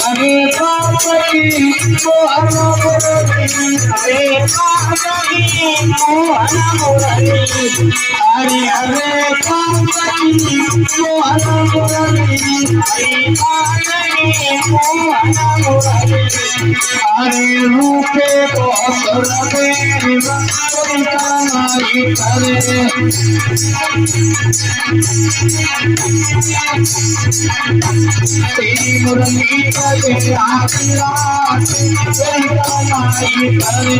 हरे पापी मोहन मुरली हरे पापी मोहन मुरली हरे हरे पापी मोहन मुरली हरे पापी मोहन मुरली हरे रूपे बहुरते नाई करे तेरी मुरली बजे आती रात कमाई करे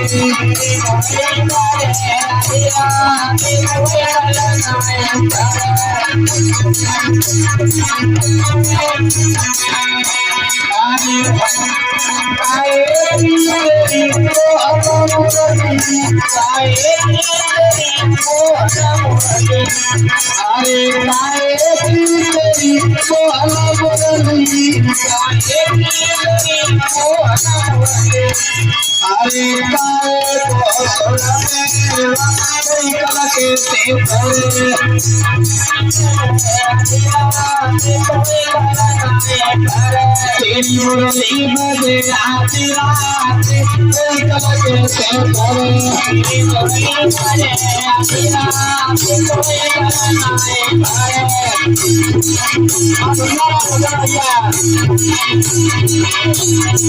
तेरी मुरली बजे आती रात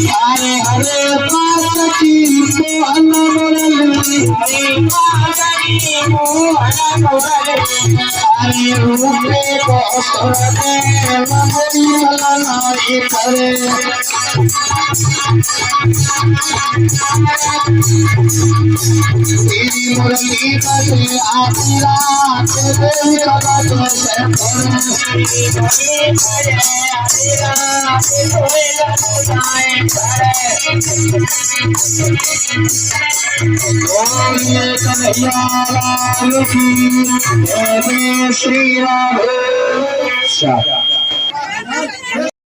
हरे हरे पार्वती मोहन मुरली हरे पार्वती मोहन मुरली हरे रूपे बहुरते नाई करे तेरी मुरली बजे आती रात कन्हैया श्री राधे।